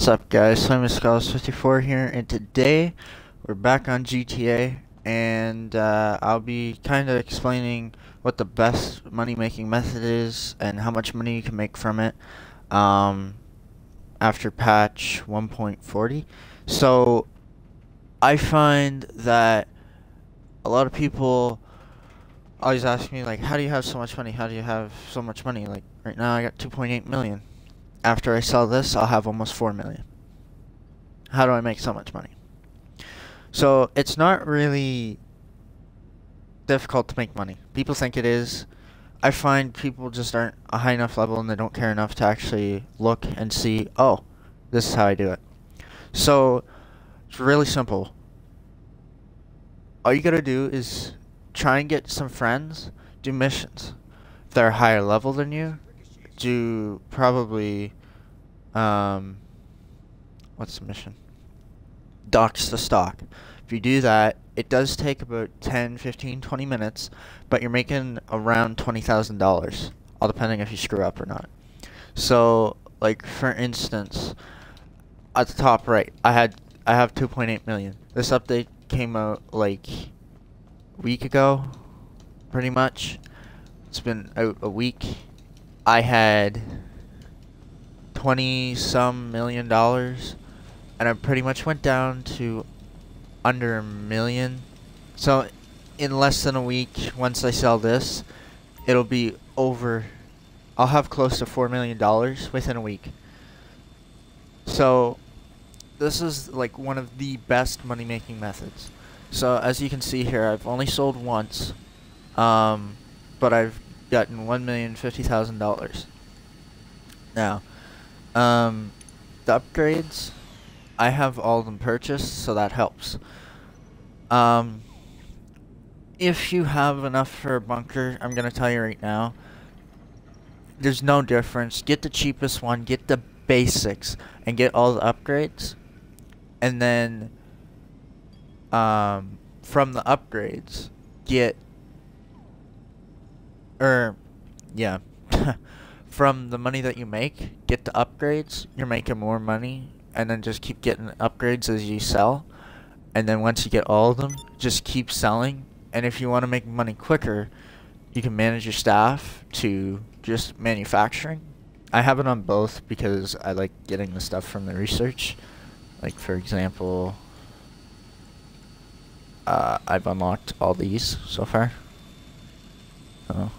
What's up, guys? Simon Scholars54 here, and today we're back on GTA, and I'll be kind of explaining what the best money-making method is and how much money you can make from it after patch 1.40. So I find that a lot of people always ask me, like, how do you have so much money? How do you have so much money? Like, right now I got 2.8 million. After I sell this, I'll have almost 4 million. How do I make so much money? So it's not really difficult to make money. People think it is. I find people just aren't a high enough level and they don't care enough to actually look and see, oh, this is how I do it. So it's really simple. All you gotta do is try and get some friends, do missions. If they're higher level than you, do probably what's the mission? Dox the stock. If you do that, it does take about 10, 15, 20 minutes, but you're making around $20,000, all depending if you screw up or not. So, like, for instance, at the top right, I have 2.8 million. This update came out like a week ago, pretty much. It's been out a week. I had 20-some million dollars, and I pretty much went down to under $1 million. So in less than a week, once I sell this, it'll be over. I'll have close to $4 million within a week. So this is like one of the best money-making methods. So as you can see here, I've only sold once, but I've gotten $1,050,000. Now, the upgrades, I have all of them purchased, so that helps. If you have enough for a bunker, I'm gonna tell you right now, there's no difference. Get the cheapest one, get the basics, and get all the upgrades, and then from the upgrades, get from the money that you make, get the upgrades. You're making more money, and then just keep getting upgrades as you sell. And then once you get all of them, just keep selling. And if you want to make money quicker, you can manage your staff to just manufacturing. I have it on both because I like getting the stuff from the research. Like, for example, I've unlocked all these so far. Oh.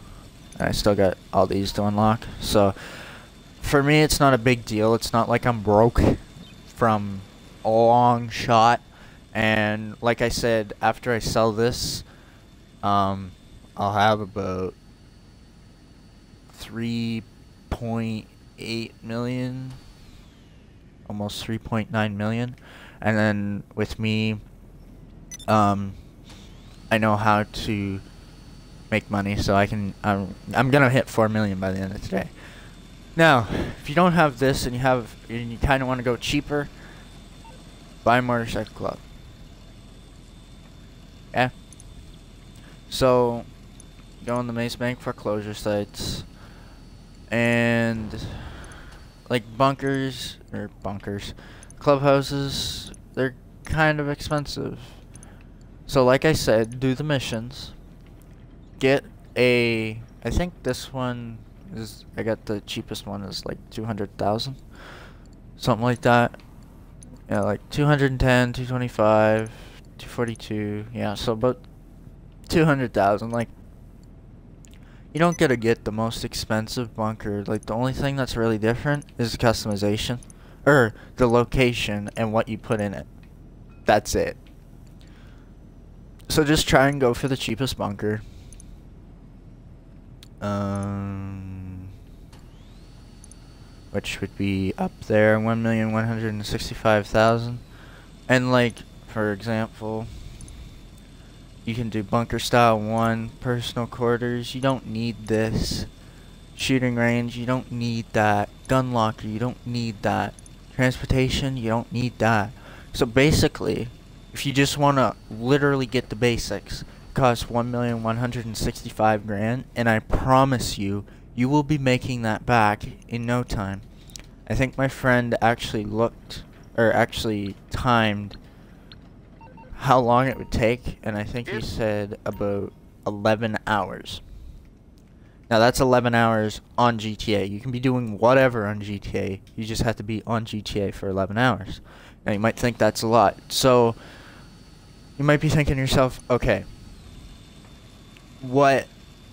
I still got all these to unlock. So for me, it's not a big deal. It's not like I'm broke from a long shot. And like I said, after I sell this, I'll have about 3.8 million, almost 3.9 million. And then with me, I know how to make money, so I can. I'm gonna hit 4 million by the end of today. Now, if you don't have this and you kind of want to go cheaper, buy Motorcycle Club. Yeah. So, go on the Maze Bank foreclosure sites, and like clubhouses, they're kind of expensive. So, like I said, do the missions. Get I think this one is, I got the cheapest one is like 200,000, something like that. Yeah, like 210, 225, 242. Yeah, so about 200,000. Like, you don't get the most expensive bunker. Like, the only thing that's really different is the customization, or the location and what you put in it. That's it. So just try and go for the cheapest bunker. Which would be up there, 1,165,000. And like, for example, you can do bunker style 1, personal quarters. You don't need this. Shooting range, you don't need that. Gun locker, you don't need that. Transportation, you don't need that. So basically, if you just want to literally get the basics, it costs 1,165,000, and I promise you, you will be making that back in no time. I think my friend actually looked, or actually timed how long it would take, and I think he said about 11 hours. Now that's 11 hours on GTA. You can be doing whatever on GTA. You just have to be on GTA for 11 hours. Now you might think that's a lot. So you might be thinking to yourself, okay, what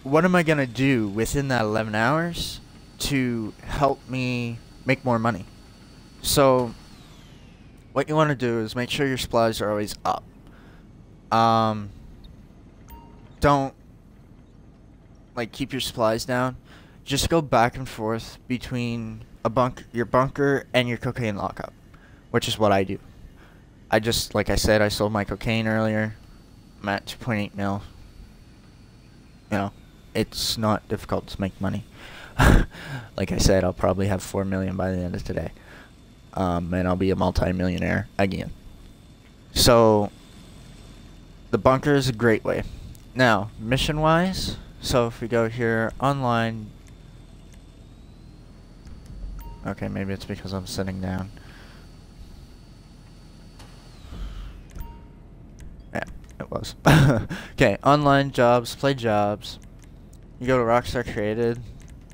am I going to do within that 11 hours to help me make more money? So what you want to do is make sure your supplies are always up. Don't like keep your supplies down. Just go back and forth between your bunker and your cocaine lockup, which is what I do. I just, like I said, I sold my cocaine earlier. I'm at 2.8 mil. You know, it's not difficult to make money. Like I said, I'll probably have 4 million by the end of today. And I'll be a multi-millionaire again. So the bunker is a great way. Now, mission-wise, so if we go here, online. Okay, maybe it's because I'm sitting down. Yeah, it was. Okay, online jobs, play jobs. You go to Rockstar Created.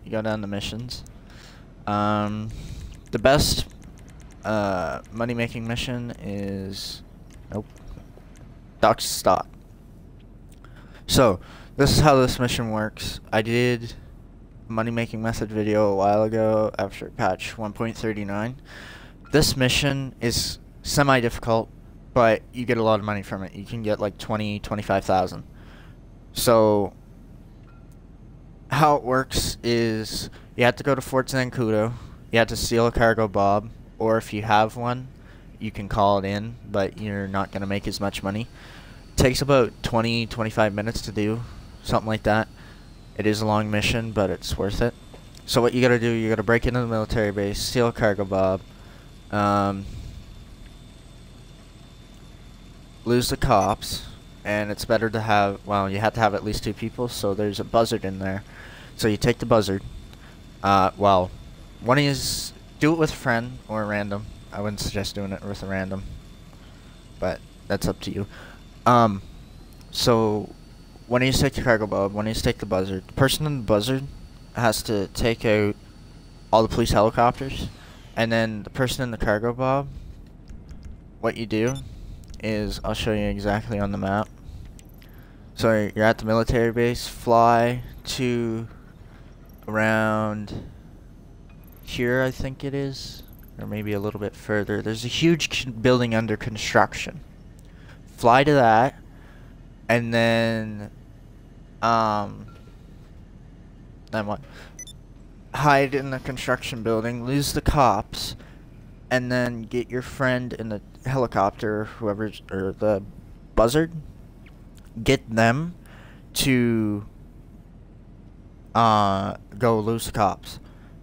You go down to missions. The best money-making mission is... Nope. Doc's Stock. So, this is how this mission works. I did a money-making method video a while ago after patch 1.39. This mission is semi-difficult, but you get a lot of money from it. You can get like 25,000. So, how it works is you have to go to Fort Zancudo. You have to steal a cargo bob, or if you have one, you can call it in, but you're not going to make as much money. It takes about 20-25 minutes to do, something like that. It is a long mission, but it's worth it. So what you got to do, you got to break into the military base, steal a cargo bob, lose the cops, and it's better to have, well, you have to have at least 2 people, so there's a buzzard in there. So you take the buzzard. Well, one is, do it with a friend or a random. I wouldn't suggest doing it with a random, but that's up to you. So when you take the cargo bob, when you take the buzzard, the person in the buzzard has to take out all the police helicopters, and then the person in the cargo bob, what you do is, I'll show you exactly on the map. So you're at the military base, fly to around here, I think it is, or maybe a little bit further. There's a huge building under construction. Fly to that, and then what? Hide in the construction building, lose the cops, and then get your friend in the helicopter, whoever's, or the buzzard, get them to go lose the cops.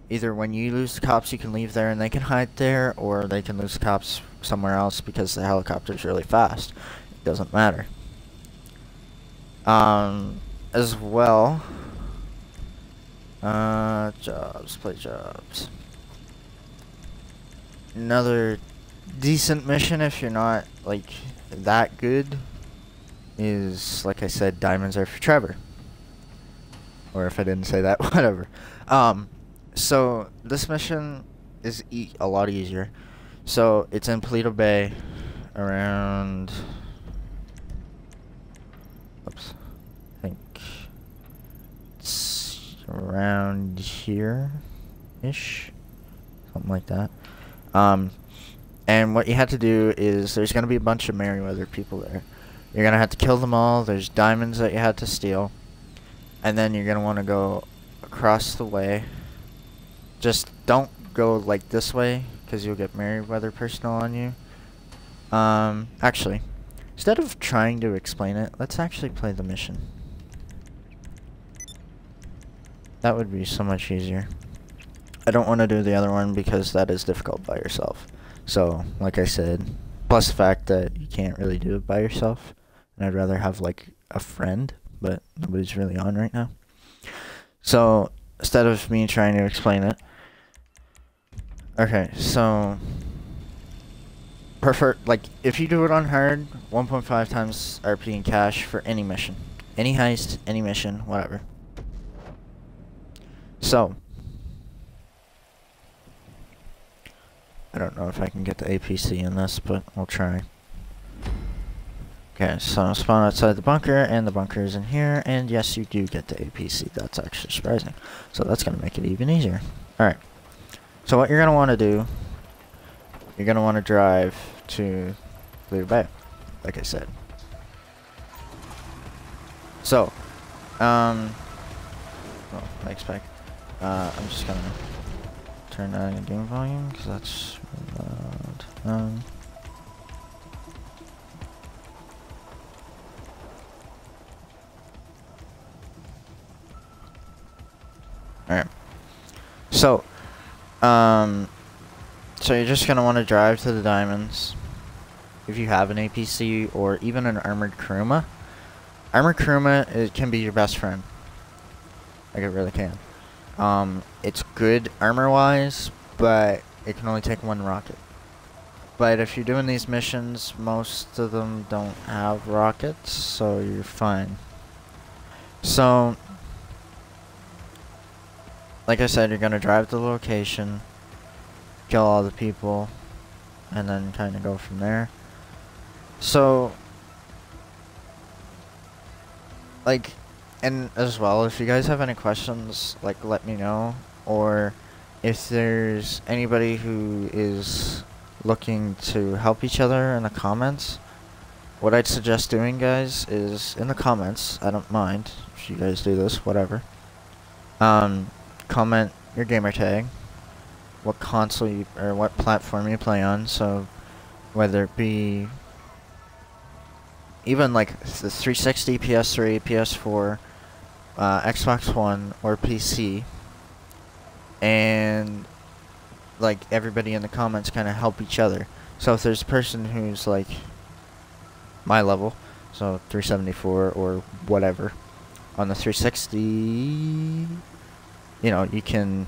Either when you lose the cops, you can leave there and they can hide there, or they can lose the cops somewhere else because the helicopter's really fast. It doesn't matter. As well, jobs, play jobs. Another decent mission, if you're not like that good, is, like I said, diamonds are for Trevor. Or if I didn't say that, whatever. So this mission is a lot easier. So it's in Paleto Bay, around, oops, I think it's around here-ish, something like that. And what you have to do is, there's going to be a bunch of Merryweather people there. You're going to have to kill them all. There's diamonds that you have to steal. And then you're going to want to go across the way. Just don't go like this way, because you'll get Merryweather personnel on you. Actually, instead of trying to explain it, let's actually play the mission. That would be so much easier. I don't want to do the other one because that is difficult by yourself. So, like I said, plus the fact that you can't really do it by yourself, and I'd rather have like a friend, but nobody's really on right now. So, instead of me trying to explain it, Okay, so prefer like if you do it on hard, 1.5 times RP in cash for any mission, any heist, any mission, whatever. So I don't know if I can get the APC in this, but we'll try. Okay, so spawn outside the bunker, and the bunker is in here, and yes, you do get the APC. That's actually surprising. So that's going to make it even easier. Alright, so what you're going to want to do, you're going to want to drive to Blue Bay, like I said. So, well, I expect, I'm just going to turn down the game volume, because that's loud. Alright. So, so you're just gonna want to drive to the diamonds. If you have an APC or even an armored Kuruma. Armored Kuruma, it can be your best friend. Like, it really can. It's good armor-wise, but it can only take one rocket. But if you're doing these missions, most of them don't have rockets, so you're fine. So, like I said, you're going to drive to the location, kill all the people, and then kind of go from there. So, like, and as well, if you guys have any questions, like, let me know. Or if there's anybody who is looking to help each other in the comments, what I'd suggest doing, guys, is in the comments, I don't mind if you guys do this, whatever. Comment your gamer tag, what console you, or what platform you play on, so whether it be even like the 360, PS3, PS4, Xbox One, or PC, and like everybody in the comments kind of help each other. So if there's a person who's like my level, so 374 or whatever, on the 360, you know, you can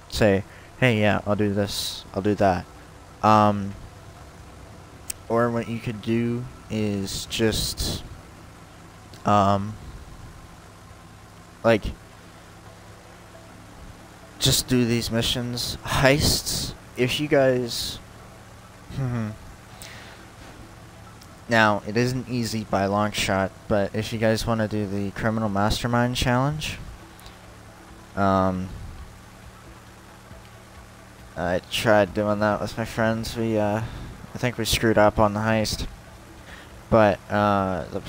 say, hey, yeah, I'll do this, I'll do that. Or what you could do is just, like, just do these missions. Heists, if you guys, now, it isn't easy by a long shot, but if you guys want to do the Criminal Mastermind Challenge, I tried doing that with my friends. I think we screwed up on the heist. But, the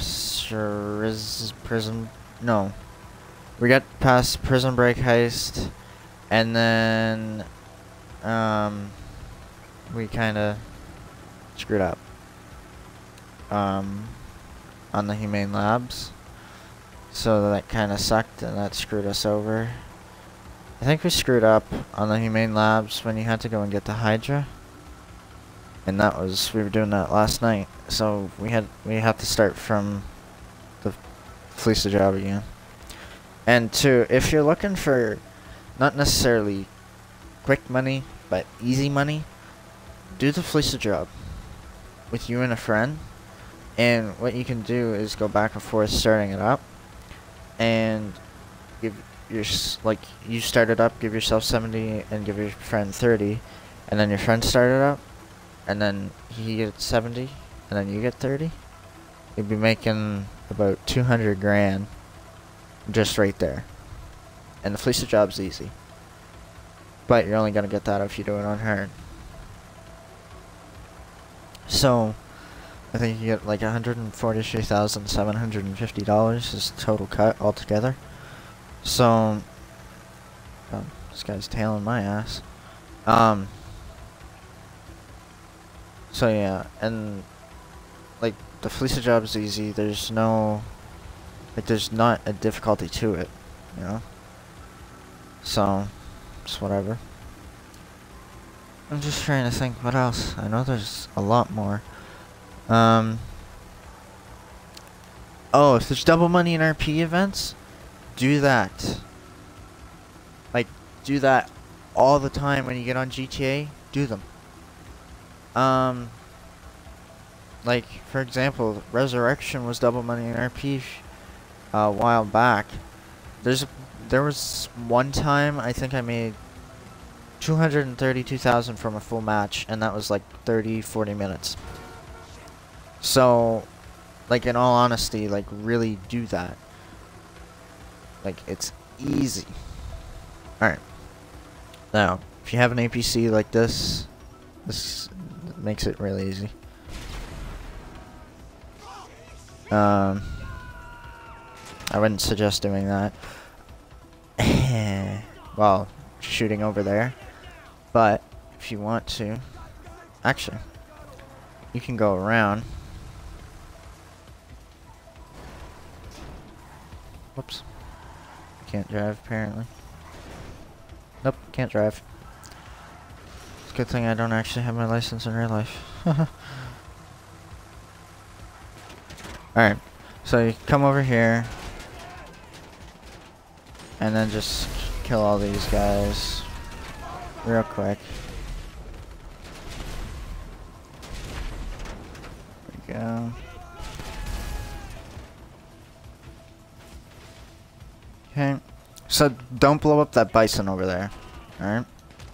prison, no. We got past Prison Break heist, and then, we kinda screwed up, on the Humane Labs. So that kinda sucked, and that screwed us over. I think we screwed up on the Humane Labs when you had to go and get the Hydra. And that was, we were doing that last night. So we had to start from the Fleece job again. And two, if you're looking for not necessarily quick money, but easy money, do the Fleece job with you and a friend. And what you can do is go back and forth starting it up, and give your, like, you start it up, give yourself 70 and give your friend 30, and then your friend start it up, and then he gets 70 and then you get 30. You'd be making about 200 grand just right there. And the Fleece job's easy, but you're only gonna get that if you do it on hard. So I think you get like $143,750 is total cut altogether. So, this guy's tailing my ass. So yeah, and like the Fleece job is easy. There's no, like, there's not a difficulty to it, you know. So, just whatever. I'm just trying to think what else. I know there's a lot more. Oh, if there's double money in RP events, do that. Like, do that all the time when you get on GTA, do them. Like, for example, Resurrection was double money in RP a while back. There was one time I think I made 232,000 from a full match, and that was like 30-40 minutes. So, like, in all honesty, like, really do that. Like, it's easy. Alright. Now, if you have an APC like this makes it really easy. I wouldn't suggest doing that. Well, shooting over there. But, if you want to... Actually, you can go around. Whoops. Can't drive, apparently. Nope, can't drive. It's a good thing I don't actually have my license in real life. Alright, so you come over here. And then just kill all these guys real quick. There we go. Okay, so don't blow up that bison over there. Alright,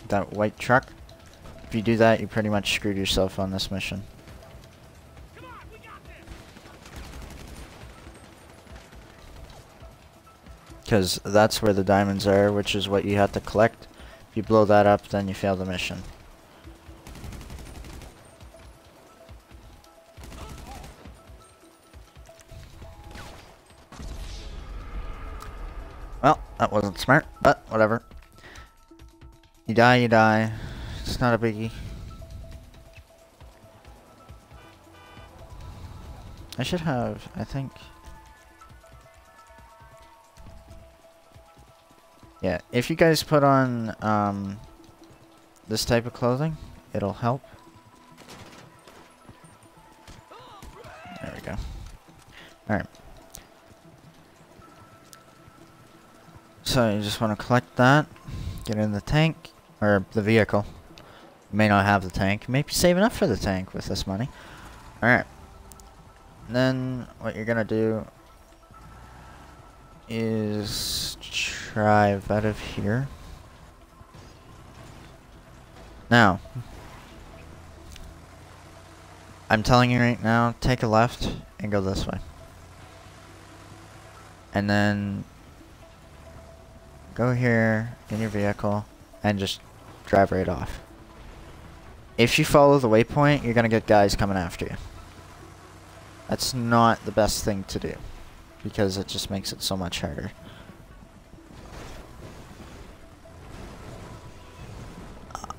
that white truck. If you do that, you pretty much screwed yourself on this mission. Because that's where the diamonds are, which is what you have to collect. If you blow that up, then you fail the mission. Well, that wasn't smart, but whatever. You die, you die. It's not a biggie. I should have, I think... Yeah, if you guys put on this type of clothing, it'll help. There we go. Alright. So you just want to collect that, get in the tank, or the vehicle. You may not have the tank. Maybe save enough for the tank with this money. Alright. Then what you're gonna do is drive out of here. Now, I'm telling you right now, take a left and go this way. And then go here in your vehicle and just drive right off. If you follow the waypoint, you're gonna get guys coming after you. That's not the best thing to do, because it just makes it so much harder.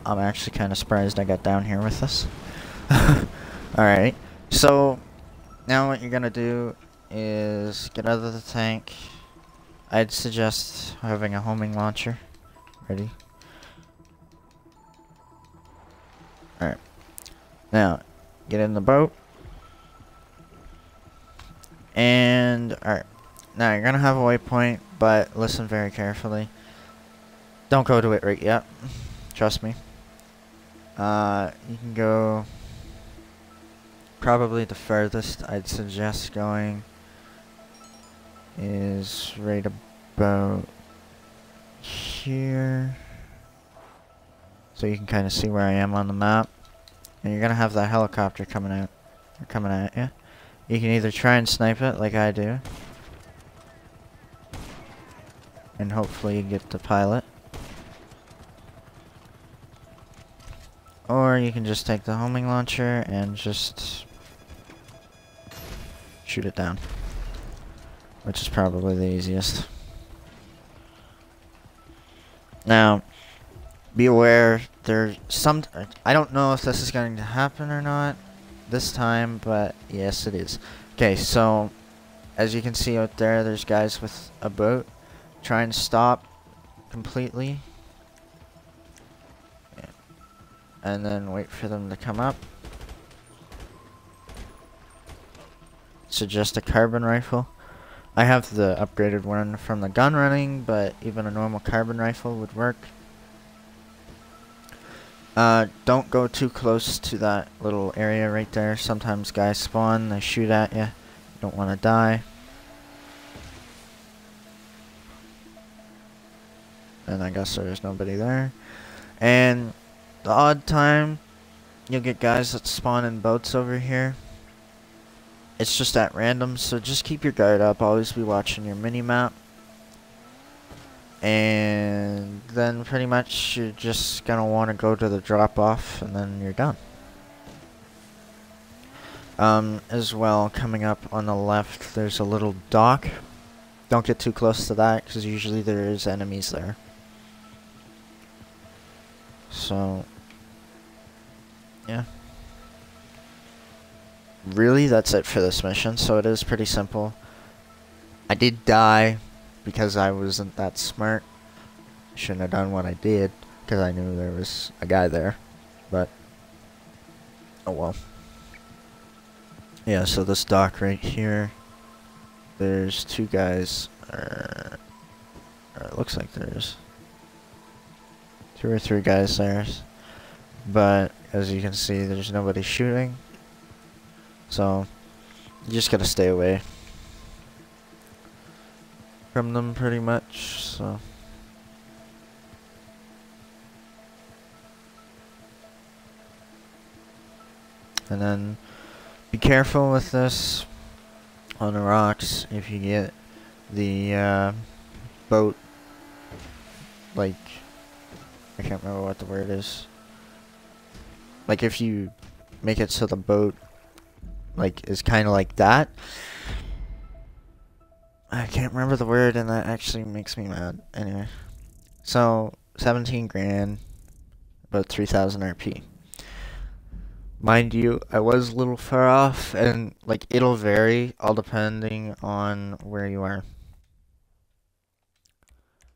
I'm actually kind of surprised I got down here with this. Alright, so now what you're gonna do is get out of the tank. I'd suggest having a homing launcher ready. Alright, now get in the boat. And, alright, now you're gonna have a waypoint, but listen very carefully. Don't go to it right yet. Trust me. You can go probably the furthest I'd suggest going is right about here. So you can kind of see where I am on the map. And you're gonna have that helicopter coming out, or coming at you. You can either try and snipe it like I do, and hopefully you get the pilot. Or you can just take the homing launcher and just shoot it down, which is probably the easiest. Now, be aware, there's some... I don't know if this is going to happen or not this time, but yes, it is. Okay, so as you can see out there, there's guys with a boat. Try and stop completely. Yeah. And then wait for them to come up. Suggest a carbon rifle. I have the upgraded one from the gun running, but even a normal carbon rifle would work. Don't go too close to that little area right there. Sometimes guys spawn, they shoot at you. You don't want to die. And I guess there's nobody there. And the odd time, you'll get guys that spawn in boats over here. It's just at random, so just keep your guard up. Always be watching your mini-map. And then pretty much you're just gonna want to go to the drop-off, and then you're done. As well, coming up on the left, there's a little dock. Don't get too close to that, because usually there is enemies there. So, yeah. Really, that's it for this mission, so it is pretty simple. I did die because I wasn't that smart. Shouldn't have done what I did, because I knew there was a guy there. But, oh well. Yeah, so this dock right here, there's two guys, or it looks like there's 2 or 3 guys there, but as you can see, there's nobody shooting, so you just gotta stay away from them pretty much. So and then be careful with this on the rocks. If you get the boat, like, I can't remember what the word is. Like, if you make it so the boat, like, is kind of like that. I can't remember the word, and that actually makes me mad. Anyway. So, 17 grand, about 3,000 RP. Mind you, I was a little far off, and, like, it'll vary, all depending on where you are.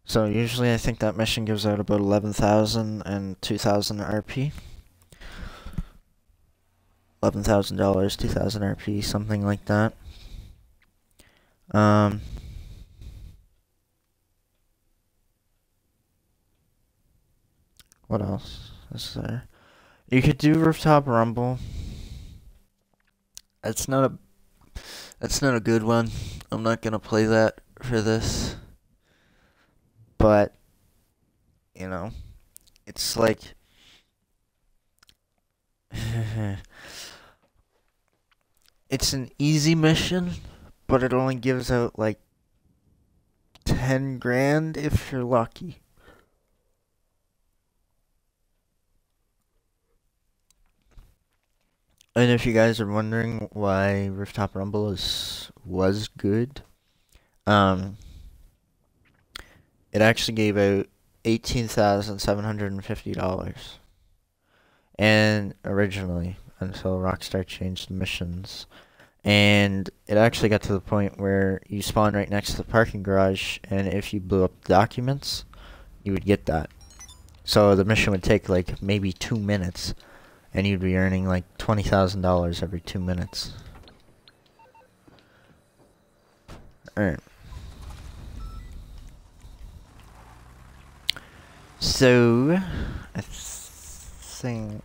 So usually I think that mission gives out about 11,000 and 2,000 RP. $11,000, 2,000 RP, something like that. What else is there? You could do Rooftop Rumble. That's not a good one. I'm not gonna play that for this. But, you know, it's like, it's an easy mission, but it only gives out like 10 grand if you're lucky. And if you guys are wondering why Rooftop Rumble was good, it actually gave out $18,750. And originally, until Rockstar changed the missions. And it actually got to the point where you spawn right next to the parking garage, and if you blew up documents, you would get that. So the mission would take like maybe 2 minutes, and you'd be earning like $20,000 every 2 minutes. Alright. So, I think...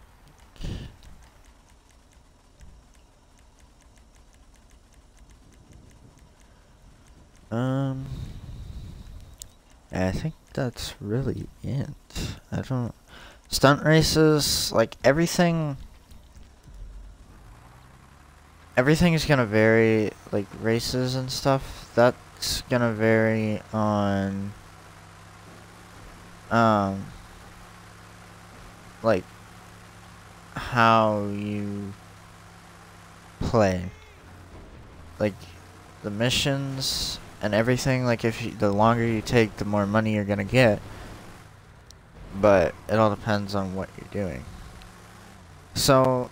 I think that's really it. I don't... Stunt races, like, everything is gonna vary, like, races and stuff. That's gonna vary on... like, how you play. Like, the missions and everything, like, the longer you take, the more money you're gonna get. But it all depends on what you're doing. So,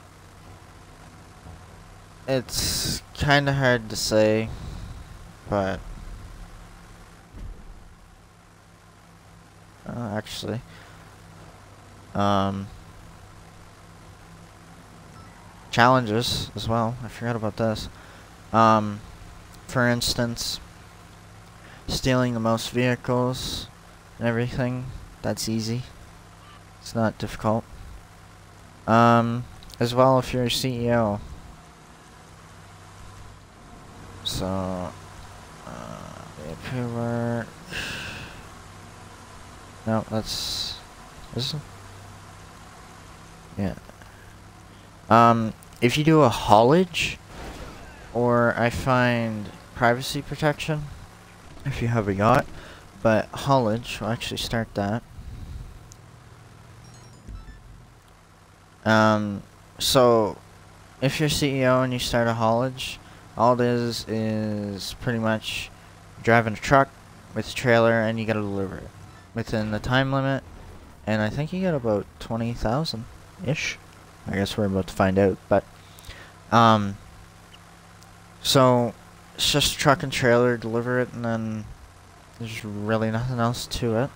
it's kinda hard to say, but... actually... challenges as well. I forgot about this. For instance, stealing the most vehicles and everything. That's easy. It's not difficult. As well if you're a CEO. So, paperwork. No, that's this. Yeah. If you do a haulage, or I find privacy protection, if you have a yacht, but haulage, we'll actually start that. So if you're CEO and you start a haulage, all it is pretty much driving a truck with a trailer and you gotta deliver it within the time limit, and I think you get about 20,000-ish. I guess we're about to find out, but so it's just truck and trailer, deliver it, and then there's really nothing else to it.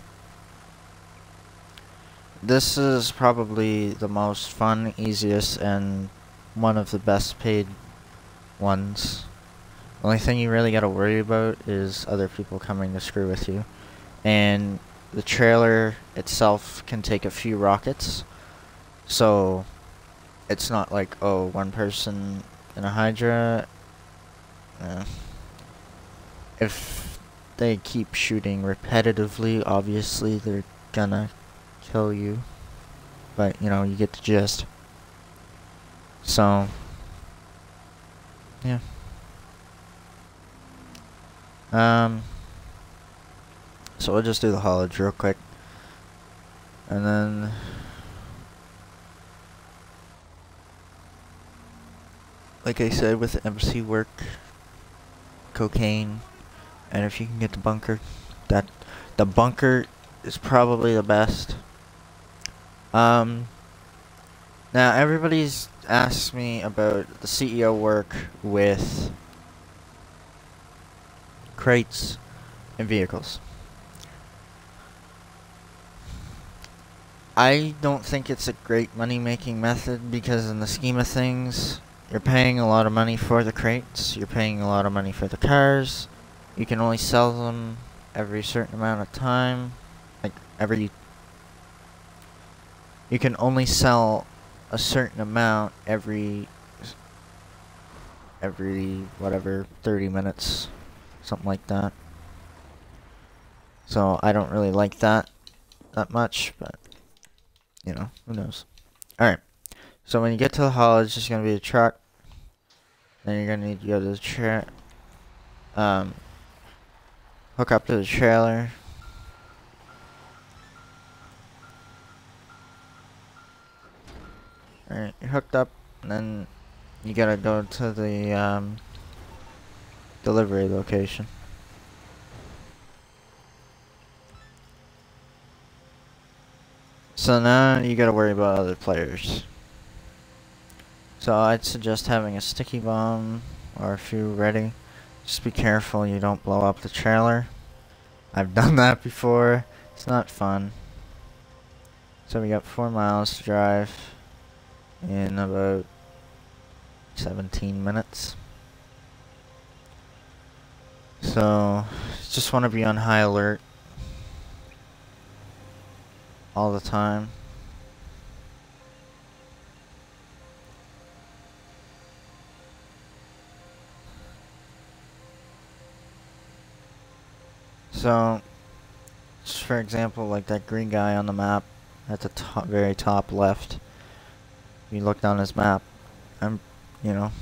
This is probably the most fun, easiest, and one of the best paid ones. The only thing you really gotta worry about is other people coming to screw with you. And the trailer itself can take a few rockets, so it's not like, oh, one person in a Hydra. If they keep shooting repetitively, obviously they're gonna kill you. But, you know, you get the gist. So, yeah. So we'll just do the haulage real quick. And then like I said, with the MC work, cocaine, and if you can get the bunker, the bunker is probably the best. Now everybody's asked me about the CEO work with crates and vehicles. I don't think it's a great money-making method because in the scheme of things, you're paying a lot of money for the crates, you're paying a lot of money for the cars, you can only sell them every certain amount of time, like you can only sell a certain amount every whatever 30 minutes, something like that. So I don't really like that much, but you know, who knows. Alright, so when you get to the haulage, it's just going to be a truck. Then you're going to need to go to the hook up to the trailer. Alright, you're hooked up, and then you gotta go to the delivery location. So now you gotta worry about other players. So I'd suggest having a sticky bomb or a few ready. Just be careful you don't blow up the trailer. I've done that before. It's not fun. So we got 4 miles to drive in about 17 minutes. So just want to be on high alert all the time. So, just for example, like that green guy on the map at the very top left. You look down his map. I'm, you know,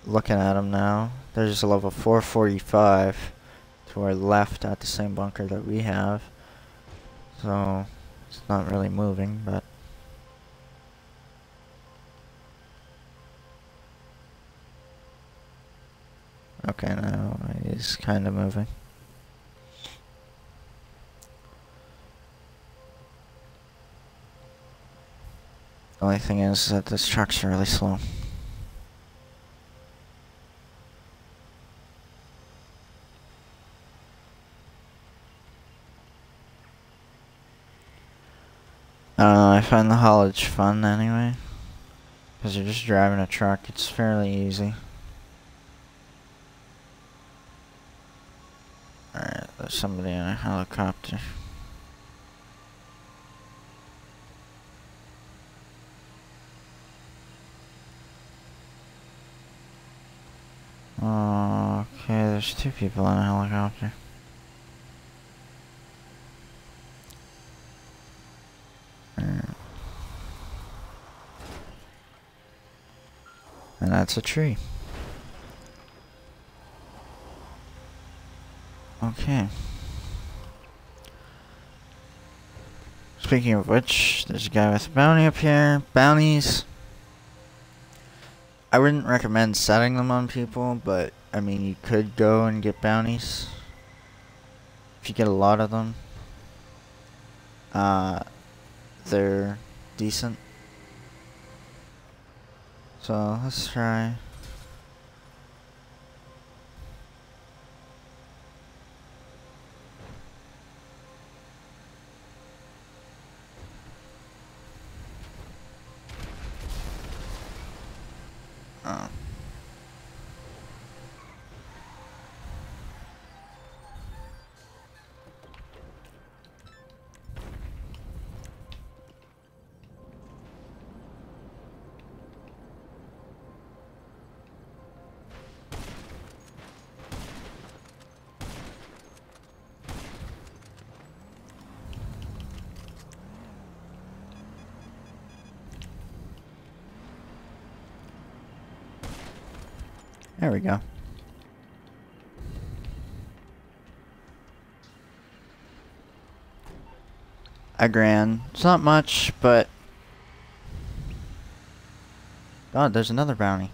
looking at him now. There's a level 445 to our left at the same bunker that we have. So, it's not really moving, but okay, now it is kind of moving. The only thing is that this truck's really slow. I don't know, I find the haulage fun anyway. Because you're just driving a truck, it's fairly easy. Alright, there's somebody in a helicopter. Okay, there's 2 people in a helicopter. And that's a tree. Okay. Speaking of which, there's a guy with a bounty up here. Bounties. I wouldn't recommend setting them on people, but I mean, you could go and get bounties. If you get a lot of them, they're decent. So let's try. Oh. There we go. $1,000. It's not much, but... God, there's another bounty.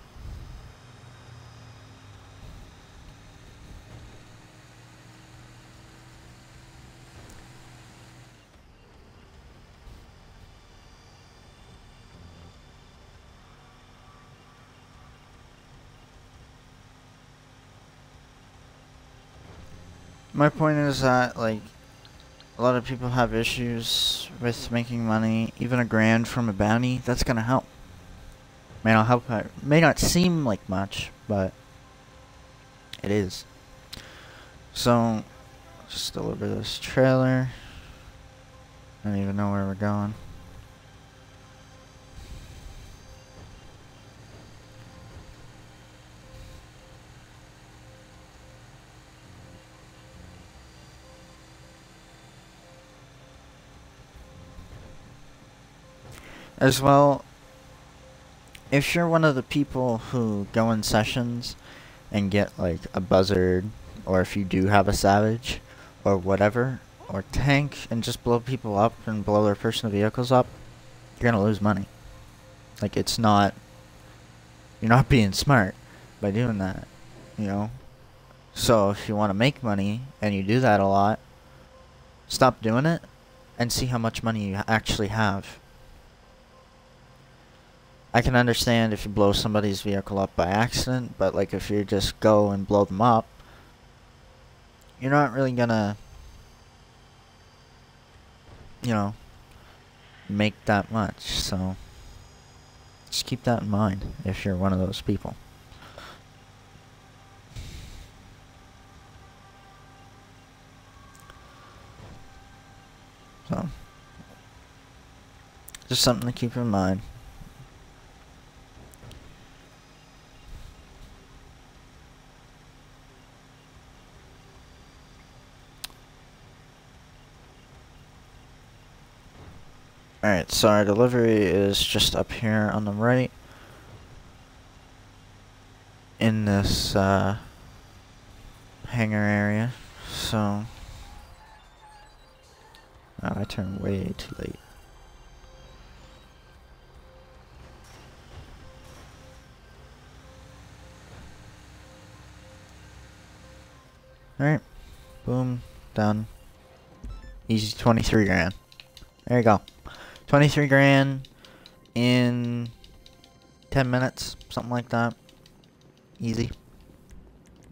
My point is that, like, a lot of people have issues with making money. Even $1,000 from a bounty, that's gonna help. May not help. May not seem like much, but it is. So, just deliver this trailer. I don't even know where we're going. As well, if you're one of the people who go in sessions and get like a buzzard, or if you do have a savage, or whatever, or tank, and just blow people up and blow their personal vehicles up, you're gonna lose money. Like, it's not... You're not being smart by doing that, you know? So, if you want to make money, and you do that a lot, stop doing it, and see how much money you actually have. I can understand if you blow somebody's vehicle up by accident, but like if you just go and blow them up, you're not really gonna, you know, make that much. So just keep that in mind if you're one of those people. So just something to keep in mind. Alright, so our delivery is just up here on the right. In this hangar area. So... Oh, I turned way too late. Alright. Boom. Done. Easy 23 grand. There you go. 23 grand in 10 minutes, something like that. Easy.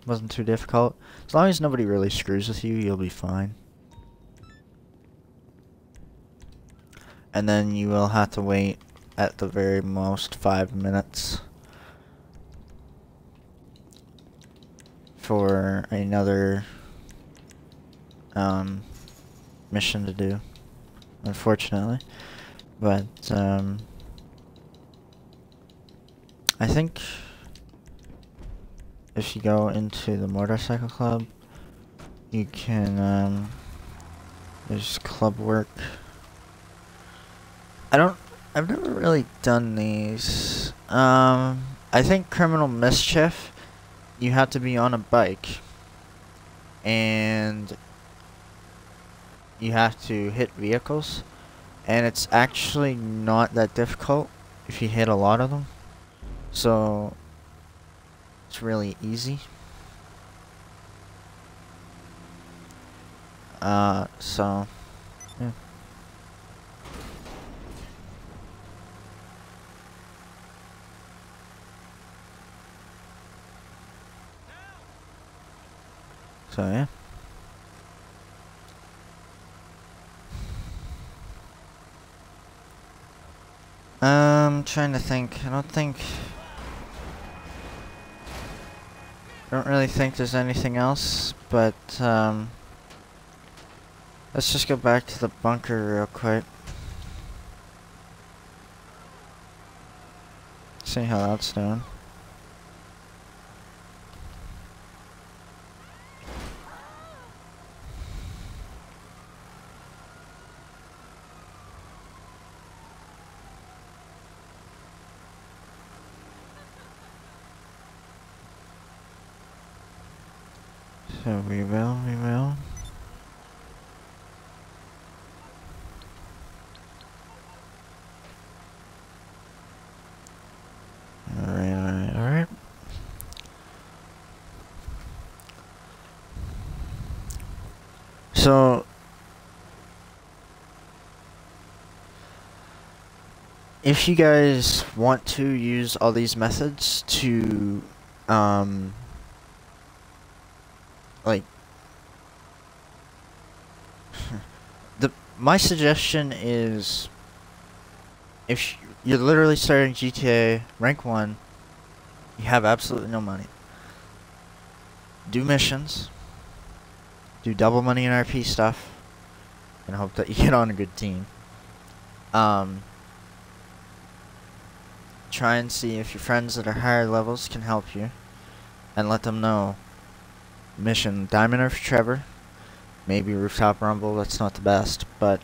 Wasn't too difficult. As long as nobody really screws with you, you'll be fine. And then you will have to wait at the very most 5 minutes for another mission to do, unfortunately. But I think if you go into the motorcycle club, you can, there's club work. I've never really done these. I think criminal mischief, you have to be on a bike. And you have to hit vehicles. And it's actually not that difficult if you hit a lot of them. So, it's really easy. So, yeah. So, yeah. I'm trying to think. I don't really think there's anything else, but, let's just go back to the bunker real quick. See how that's doing. So we will. Alright. So, if you guys want to use all these methods to, like, my suggestion is, if you're literally starting GTA rank 1, you have absolutely no money. Do missions. Do double money in RP stuff. And hope that you get on a good team. Try and see if your friends that are higher levels can help you. And let them know. Mission Diamond Earth Trevor. Maybe Rooftop Rumble, that's not the best, but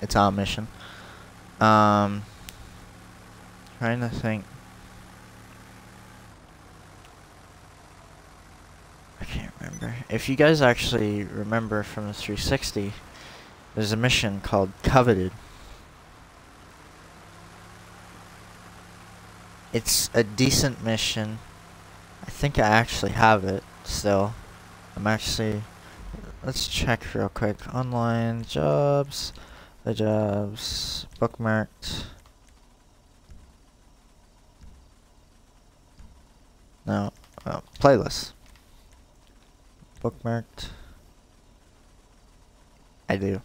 it's our mission. Trying to think. I can't remember. If you guys actually remember from the 360, there's a mission called Coveted. It's a decent mission. I think I actually have it still. Let's check real quick. Online jobs. The jobs. Bookmarked. No. Oh, playlist. Bookmarked. I do.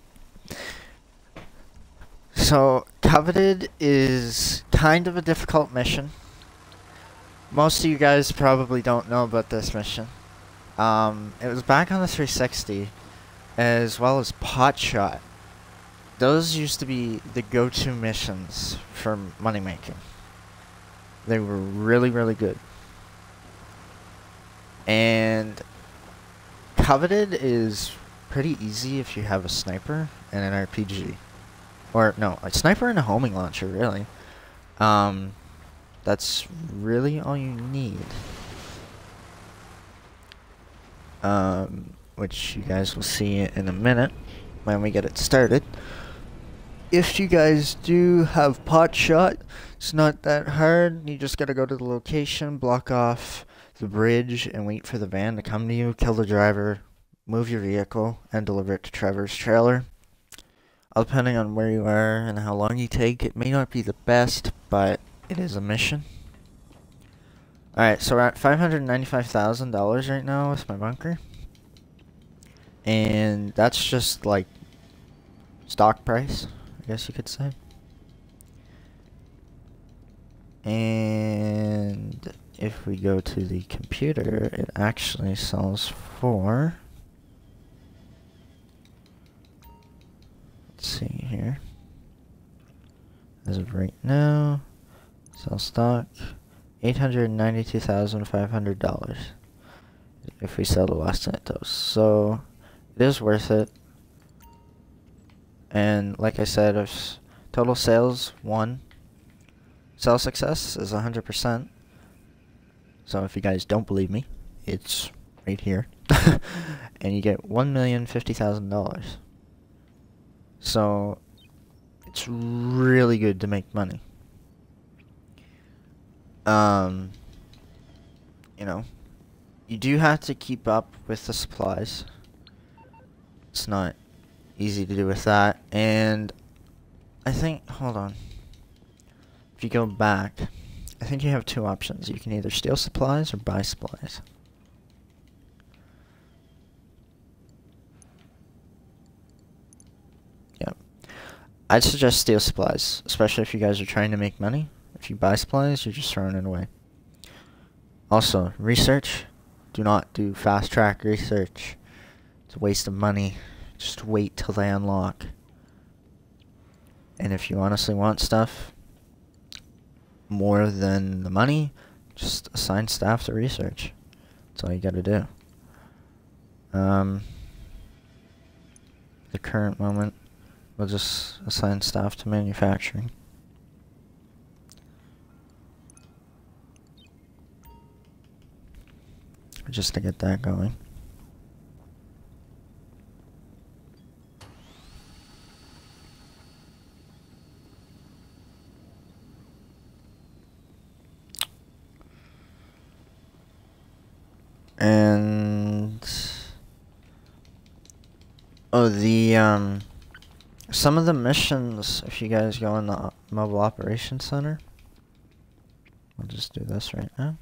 So, Coveted is kind of a difficult mission. Most of you guys probably don't know about this mission. It was back on the 360, as well as Potshot. Those used to be the go-to missions for money making. They were really, really good. And Coveted is pretty easy if you have a sniper and an RPG. Or, no, a sniper and a homing launcher, really. That's really all you need. Which you guys will see in a minute when we get it started. If you guys do have Potshot, it's not that hard. You just gotta go to the location, block off the bridge, and wait for the van to come to you, kill the driver, move your vehicle, and deliver it to Trevor's trailer. Depending on where you are and how long you take, it may not be the best, but it is a mission. Alright, so we're at $595,000 right now with my bunker. And that's just like stock price, I guess you could say. And if we go to the computer, it actually sells for... Let's see here. As of right now, sell stock, $892,500. if we sell the Los Santos. So it is worth it. And like I said, total sales 1. Sales success is 100%. So if you guys don't believe me, it's right here. And you get $1,050,000. So it's really good to make money. You know, you do have to keep up with the supplies. It's not easy to do with that. And I think, hold on. If you go back, I think you have 2 options. You can either steal supplies or buy supplies. Yep. I'd suggest steal supplies, especially if you guys are trying to make money. If you buy supplies, you're just throwing it away. Also, research. Do not do fast track research. It's a waste of money. Just wait till they unlock. And if you honestly want stuff more than the money, just assign staff to research. That's all you gotta do. The current moment, we'll just assign staff to manufacturing. Just to get that going. And some of the missions, if you guys go in the mobile operations center, I'll just do this right now.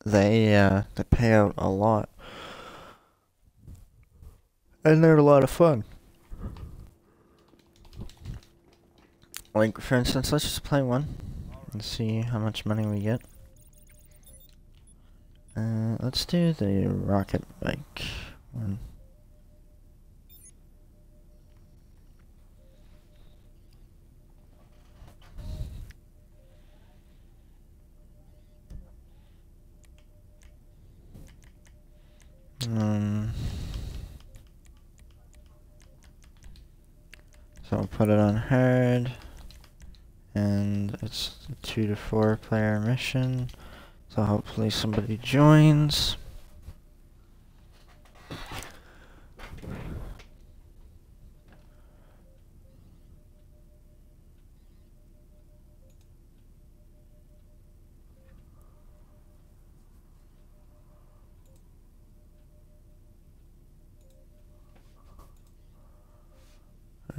They pay out a lot, and they're a lot of fun. Like, for instance, let's just play one and see how much money we get. Let's do the rocket bike one. So I'll put it on hard, and it's a 2 to 4 player mission, so hopefully somebody joins.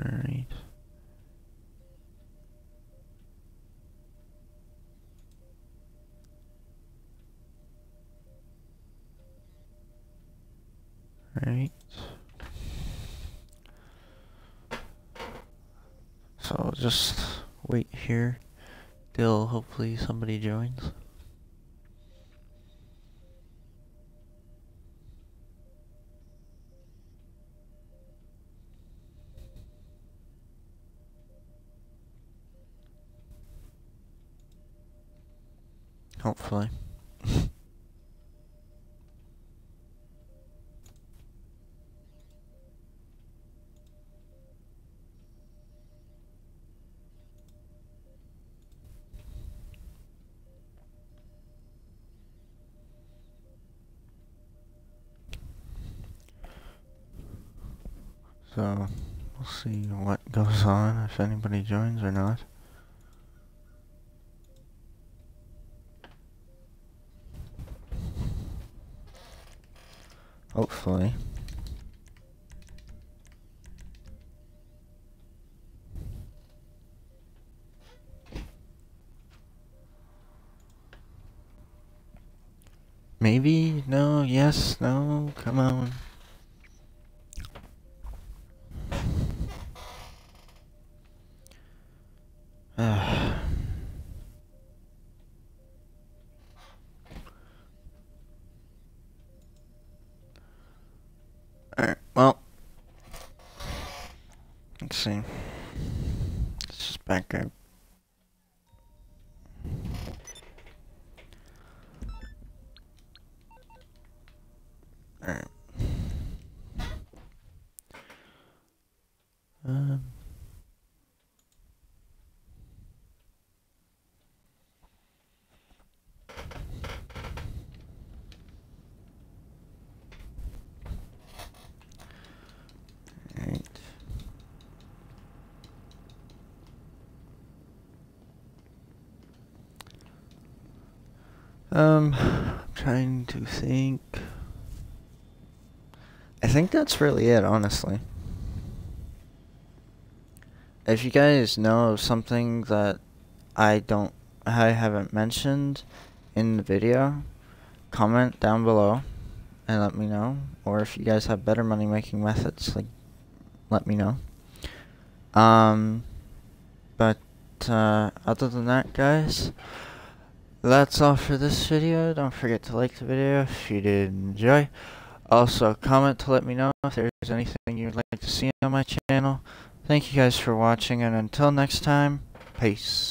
Alright. Alright. So I'll just wait here till hopefully somebody joins. Hopefully. So we'll see what goes on, if anybody joins or not. Hopefully. Maybe? No? Yes? No? Come on. Alright, well. Let's see. back up. Alright. I'm trying to think. I think that's really it, honestly. If you guys know of something that I haven't mentioned in the video, comment down below and let me know. Or if you guys have better money making methods, like, let me know. But other than that, guys, that's all for this video. Don't forget to like the video if you did enjoy. Also, comment to let me know if there's anything you'd like to see on my channel. Thank you guys for watching, and until next time, peace.